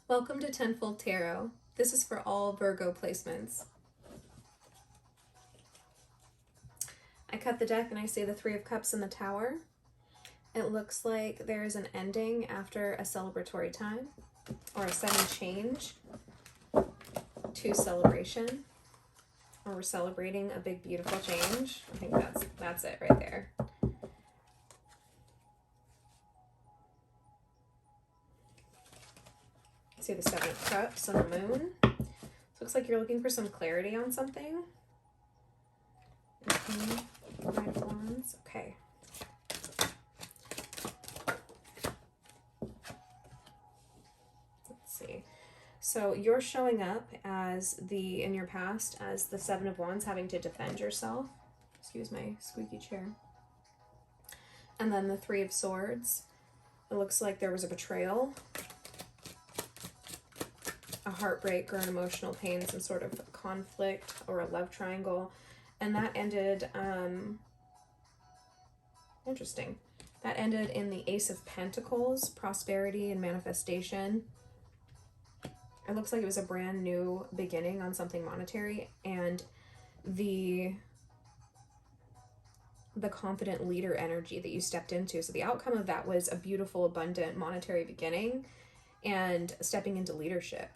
Welcome to Tenfold Tarot. This is for all Virgo placements. I cut the deck and I see the Three of Cups in the Tower. It looks like there's an ending after a celebratory time or a sudden change to celebration, or we're celebrating a big beautiful change. I think that's it right there. See the Seven of Cups and the Moon. So looks like you're looking for some clarity on something. Nine of Wands. Okay. Let's see. So you're showing up as in your past as the Seven of Wands, having to defend yourself. Excuse my squeaky chair. And then the Three of Swords. It looks like there was a betrayal, a heartbreak, or an emotional pain, some sort of conflict or a love triangle. And that ended, interesting. That ended in the Ace of Pentacles, prosperity and manifestation. It looks like it was a brand new beginning on something monetary, and the confident leader energy that you stepped into. So the outcome of that was a beautiful, abundant monetary beginning and stepping into leadership,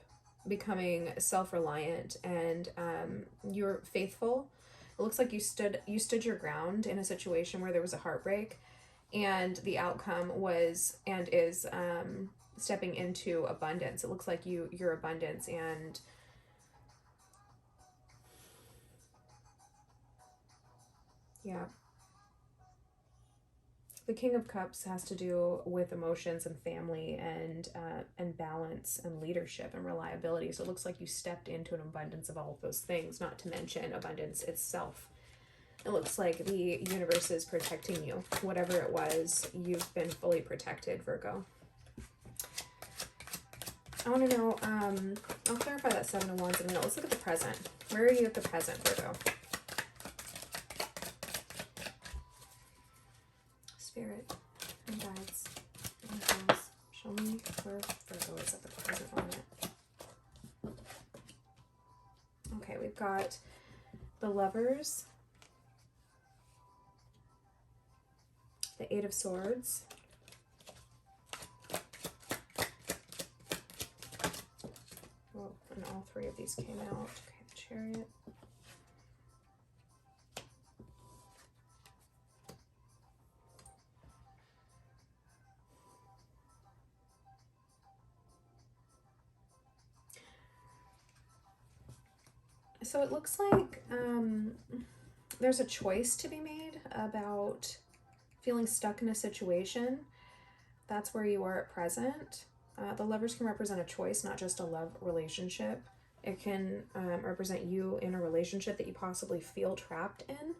becoming self-reliant, and you're faithful. It looks like you stood your ground in a situation where there was a heartbreak, and the outcome was and is stepping into abundance. It looks like your abundance, and yeah. The King of Cups has to do with emotions and family and balance and leadership and reliability. So it looks like you stepped into an abundance of all of those things, not to mention abundance itself. It looks like the universe is protecting you. Whatever it was, you've been fully protected, Virgo. I want to know, I'll clarify that Seven of Wands in a minute. Let's look at the present. Where are you at the present, Virgo? Spirit and guides, angels, show me where Virgo is at the present moment. Okay, we've got the Lovers, the Eight of Swords, oh, and all three of these came out. Okay, the Chariot. So it looks like there's a choice to be made about feeling stuck in a situation. That's where you are at present. The Lovers can represent a choice, not just a love relationship. It can represent you in a relationship that you possibly feel trapped in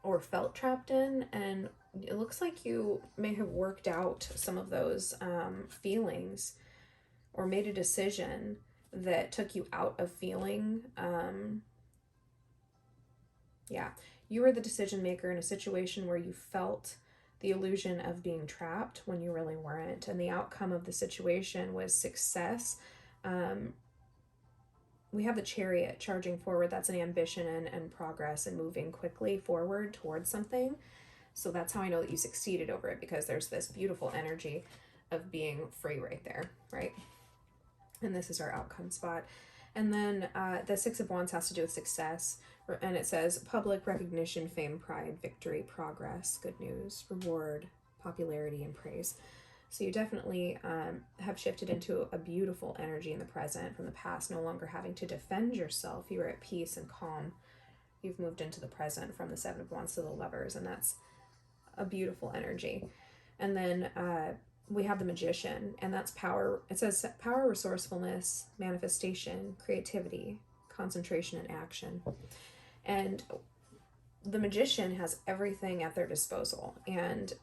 or felt trapped in. And it looks like you may have worked out some of those feelings or made a decision that took you out of feeling, you were the decision maker in a situation where you felt the illusion of being trapped when you really weren't, and the outcome of the situation was success. We have the Chariot charging forward. That's an ambition and progress and moving quickly forward towards something. So that's how I know that you succeeded over it, because there's this beautiful energy of being free right there, right? And this is our outcome spot. And then the Six of Wands has to do with success. And it says public recognition, fame, pride, victory, progress, good news, reward, popularity, and praise. So you definitely have shifted into a beautiful energy in the present from the past, no longer having to defend yourself. You are at peace and calm. You've moved into the present from the Seven of Wands to the Lovers, and that's a beautiful energy. And then we have the Magician, and that's power. It says power, resourcefulness, manifestation, creativity, concentration, and action. And the Magician has everything at their disposal and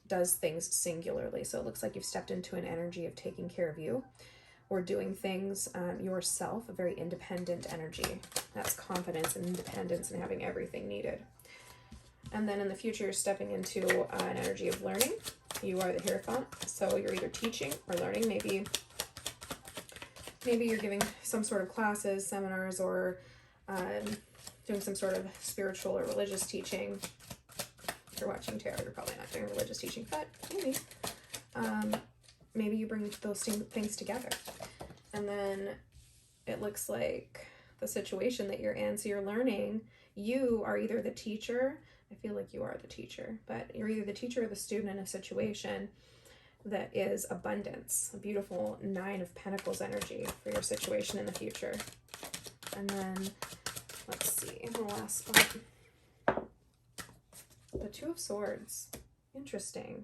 does things singularly. So it looks like you've stepped into an energy of taking care of you or doing things yourself, a very independent energy. That's confidence and independence and having everything needed. And then in the future, you're stepping into an energy of learning. You are the Hierophant, so you're either teaching or learning. Maybe Maybe you're giving some sort of classes, seminars, or doing some sort of spiritual or religious teaching. If you're watching tarot, you're probably not doing religious teaching, but maybe. Maybe you bring those things together. And then it looks like the situation that you're in, so you're learning, you are either the teacher, I feel like you are the teacher, but you're either the teacher or the student in a situation that is abundance, a beautiful 9 of Pentacles energy for your situation in the future. And then, let's see, the last spot. The 2 of Swords. Interesting.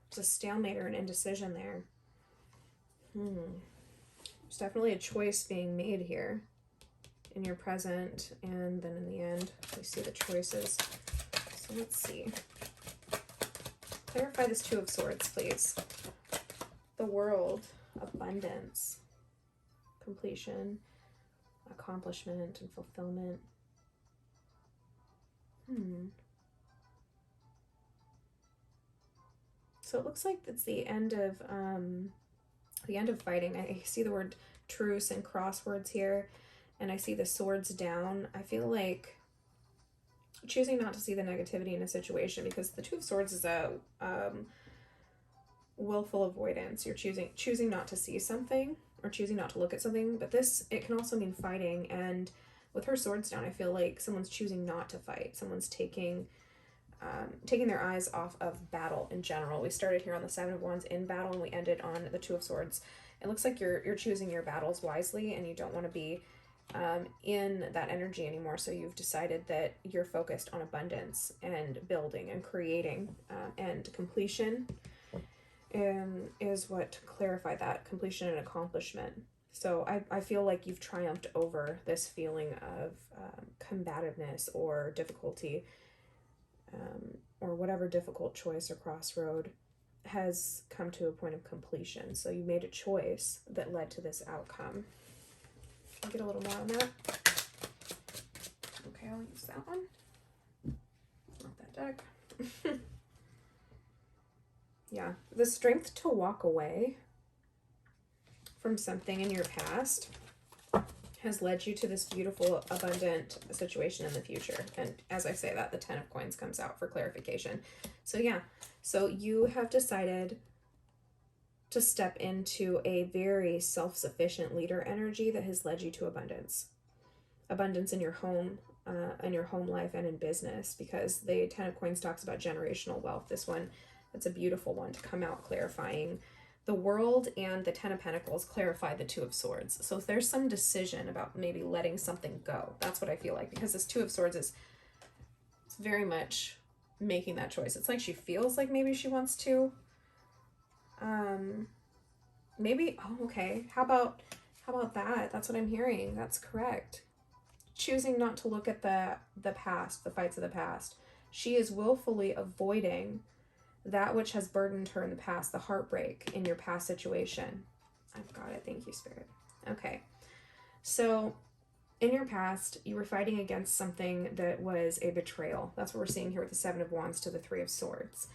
There's a stalemate or an indecision there. There's definitely a choice being made here in your present, and then in the end, we see the choices. So let's see. Clarify this 2 of Swords, please. The World, abundance, completion, accomplishment, and fulfillment. So it looks like it's the end of fighting. I see the word truce and crosswords here, and I see the swords down. I feel like choosing not to see the negativity in a situation, because the 2 of Swords is a willful avoidance. You're choosing not to see something or choosing not to look at something, but it can also mean fighting. And with her swords down, I feel like someone's choosing not to fight. Someone's taking their eyes off of battle in general. We started here on the 7 of Wands in battle, and we ended on the 2 of Swords. It looks like you're choosing your battles wisely, and you don't want to be in that energy anymore. So you've decided that you're focused on abundance and building and creating, and completion is what clarified that, completion and accomplishment. So I feel like you've triumphed over this feeling of combativeness or difficulty, or whatever difficult choice or crossroad has come to a point of completion. So you made a choice that led to this outcome. I'll get a little more on that. Okay, I'll use that one. Not that deck. Yeah, the strength to walk away from something in your past has led you to this beautiful, abundant situation in the future. And as I say that, the 10 of Coins comes out for clarification. So yeah, so you have decided to step into a very self-sufficient leader energy that has led you to abundance. Abundance in your home life and in business, because the 10 of Coins talks about generational wealth. This one, that's a beautiful one to come out clarifying the World, and the 10 of Pentacles clarify the 2 of Swords. So if there's some decision about maybe letting something go, that's what I feel like, because this 2 of Swords is very much making that choice. It's like she feels like maybe she wants to. Maybe, oh, okay. How about that? That's what I'm hearing. That's correct. Choosing not to look at the past, the fights of the past. She is willfully avoiding that which has burdened her in the past, the heartbreak in your past situation. I've got it. Thank you, Spirit. Okay. So in your past, you were fighting against something that was a betrayal. That's what we're seeing here with the 7 of Wands to the 3 of Swords.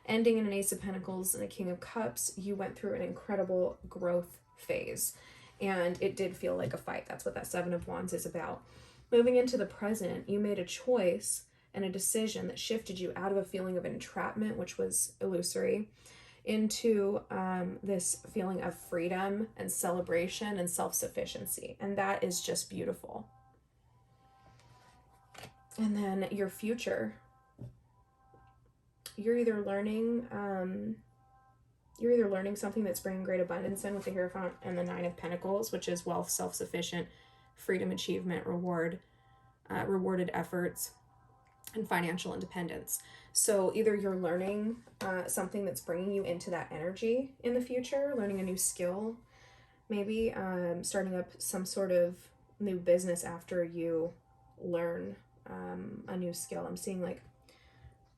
Ending in an Ace of Pentacles and a King of Cups, you went through an incredible growth phase. And it did feel like a fight. That's what that 7 of Wands is about. Moving into the present, you made a choice and a decision that shifted you out of a feeling of entrapment, which was illusory, into this feeling of freedom and celebration and self-sufficiency. And that is just beautiful. And then your future, you're either learning something that's bringing great abundance in with the Hierophant and the 9 of Pentacles, which is wealth, self-sufficient, freedom, achievement, rewarded efforts, and financial independence. So either you're learning something that's bringing you into that energy in the future, learning a new skill, maybe starting up some sort of new business after you learn a new skill. I'm seeing like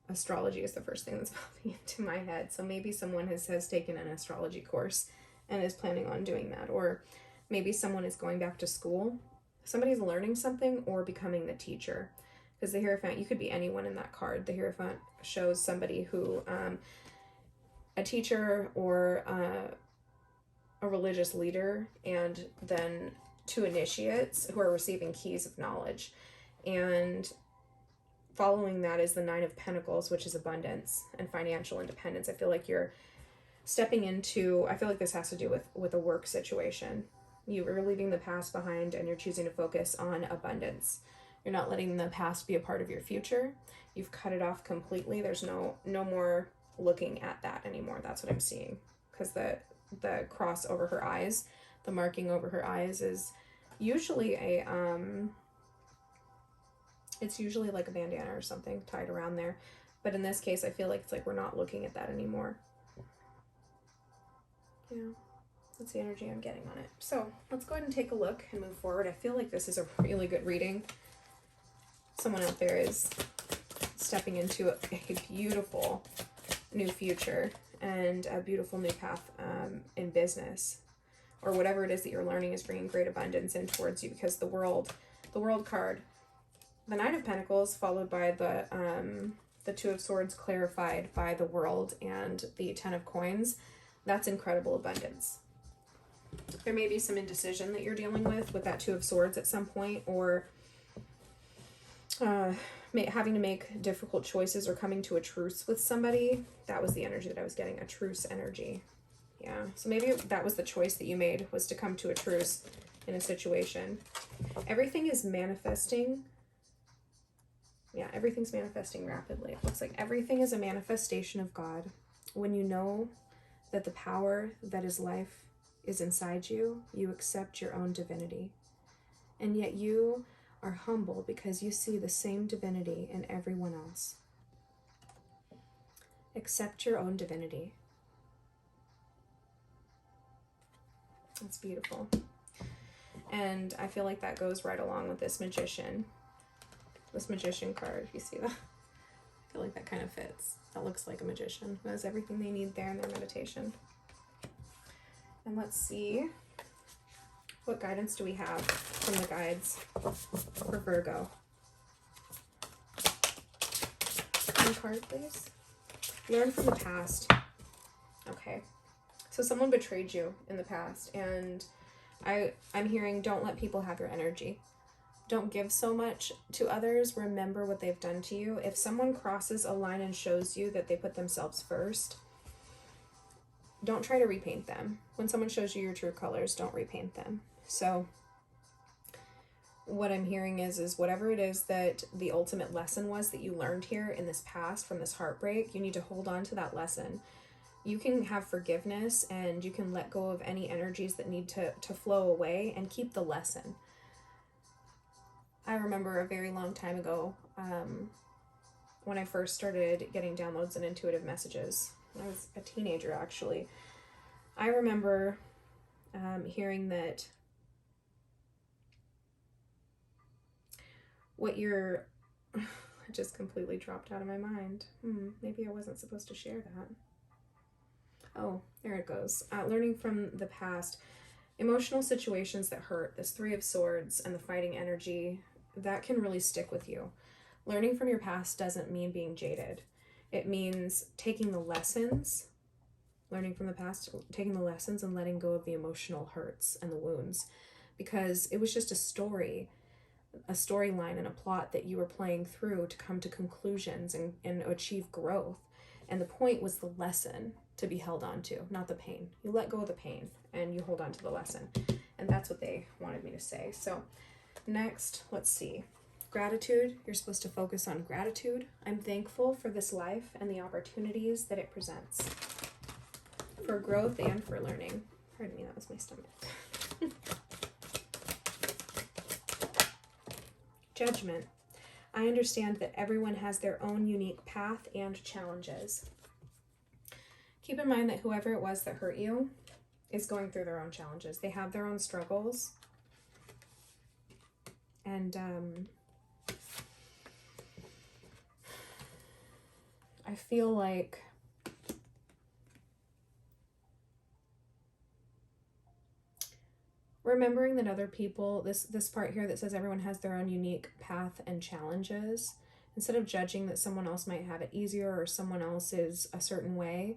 astrology is the first thing that's popping into my head. So maybe someone has taken an astrology course and is planning on doing that. Or maybe someone is going back to school. Somebody's learning something or becoming the teacher. Because the Hierophant, you could be anyone in that card. The Hierophant shows somebody who, a teacher or a religious leader, and then two initiates who are receiving keys of knowledge. And following that is the Nine of Pentacles, which is abundance and financial independence. I feel like you're stepping into, I feel like this has to do with a work situation. You are leaving the past behind and you're choosing to focus on abundance. You're not letting the past be a part of your future. You've cut it off completely. There's no more looking at that anymore. That's what I'm seeing. Because the cross over her eyes, the marking over her eyes is usually it's usually like a bandana or something tied around there. But in this case, I feel like it's like we're not looking at that anymore. Yeah, that's the energy I'm getting on it. So let's go ahead and take a look and move forward. I feel like this is a really good reading. Someone out there is stepping into a beautiful new future and a beautiful new path in business, or whatever it is that you're learning is bringing great abundance in towards you, because the world card, the Nine of Pentacles followed by the Two of Swords clarified by the World and the Ten of Coins, that's incredible abundance. There may be some indecision that you're dealing with that Two of Swords at some point, or having to make difficult choices or coming to a truce with somebody. That was the energy that I was getting, a truce energy. Yeah, so maybe that was the choice that you made, was to come to a truce in a situation. Everything is manifesting. Yeah, everything's manifesting rapidly. It looks like everything is a manifestation of God. When you know that the power that is life is inside you, you accept your own divinity. And yet you are humble because you see the same divinity in everyone else. Accept your own divinity. That's beautiful. And I feel like that goes right along with this Magician. This Magician card, if you see that. I feel like that kind of fits. That looks like a magician who has everything they need there in their meditation. And let's see, what guidance do we have from the guides for Virgo? One card, please. Learn from the past. Okay. So someone betrayed you in the past, and I'm hearing, don't let people have your energy. Don't give so much to others. Remember what they've done to you. If someone crosses a line and shows you that they put themselves first, don't try to repaint them. When someone shows you your true colors, don't repaint them. So what I'm hearing is whatever it is that the ultimate lesson was that you learned here in this past from this heartbreak, you need to hold on to that lesson. You can have forgiveness and you can let go of any energies that need to flow away and keep the lesson. I remember a very long time ago, when I first started getting downloads and intuitive messages, when I was a teenager actually, I remember hearing that what you're, it just completely dropped out of my mind. Maybe I wasn't supposed to share that. Oh, there it goes. Learning from the past, emotional situations that hurt, this Three of Swords and the fighting energy, that can really stick with you. Learning from your past doesn't mean being jaded. It means taking the lessons, learning from the past, taking the lessons and letting go of the emotional hurts and the wounds, because it was just a storyline and a plot that you were playing through to come to conclusions and achieve growth. And the point was the lesson to be held on to, not the pain. You let go of the pain and you hold on to the lesson. And that's what they wanted me to say. So next, let's see. Gratitude. You're supposed to focus on gratitude. I'm thankful for this life and the opportunities that it presents, for growth and for learning. Pardon me, that was my stomach. Judgment. I understand that everyone has their own unique path and challenges. Keep in mind that whoever it was that hurt you is going through their own challenges. They have their own struggles. And I feel like remembering that other people, this part here that says everyone has their own unique path and challenges, instead of judging that someone else might have it easier or someone else is a certain way,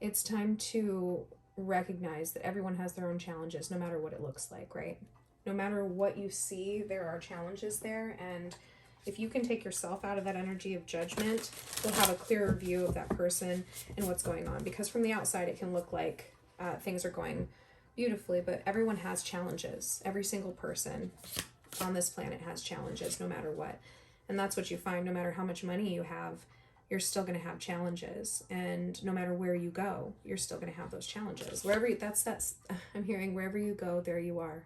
it's time to recognize that everyone has their own challenges, no matter what it looks like, right? No matter what you see, there are challenges there. And if you can take yourself out of that energy of judgment, you'll have a clearer view of that person and what's going on. Because from the outside, it can look like things are going beautifully, but everyone has challenges. Every single person on this planet has challenges, no matter what. And that's what you find. No matter how much money you have, you're still going to have challenges. And no matter where you go, you're still going to have those challenges. Wherever you, that's I'm hearing, wherever you go, there you are.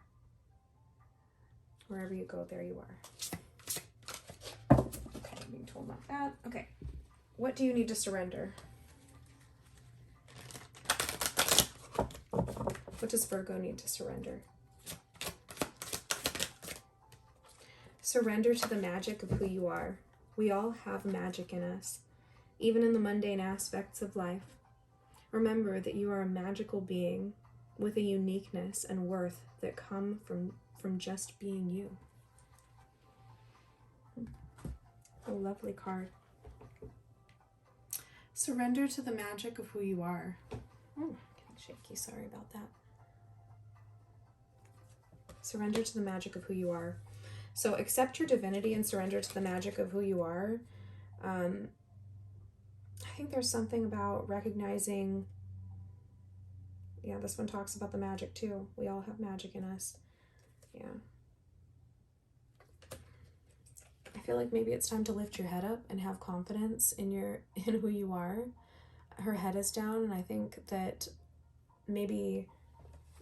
Wherever you go, there you are. Okay, being told about that. Okay, what do you need to surrender? What does Virgo need to surrender? Surrender to the magic of who you are. We all have magic in us, even in the mundane aspects of life. Remember that you are a magical being with a uniqueness and worth that come from just being you. A lovely card. Surrender to the magic of who you are. Oh, getting shaky. Sorry about that. Surrender to the magic of who you are. So accept your divinity and surrender to the magic of who you are. I think there's something about recognizing, yeah, this one talks about the magic too. We all have magic in us. Yeah. I feel like maybe it's time to lift your head up and have confidence in who you are. Her head is down, and I think that maybe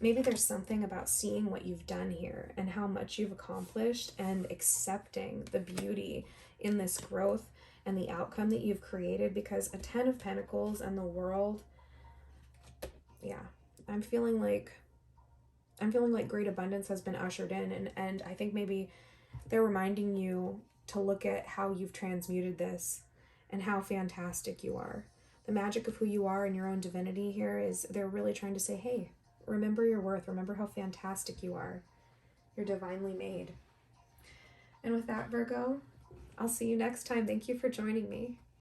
there's something about seeing what you've done here and how much you've accomplished and accepting the beauty in this growth and the outcome that you've created, because a 10 of Pentacles and the World, yeah, I'm feeling like great abundance has been ushered in, and I think maybe they're reminding you to look at how you've transmuted this and how fantastic you are. The magic of who you are and your own divinity here is, they're really trying to say, hey, remember your worth. Remember how fantastic you are. You're divinely made. And with that, Virgo, I'll see you next time. Thank you for joining me.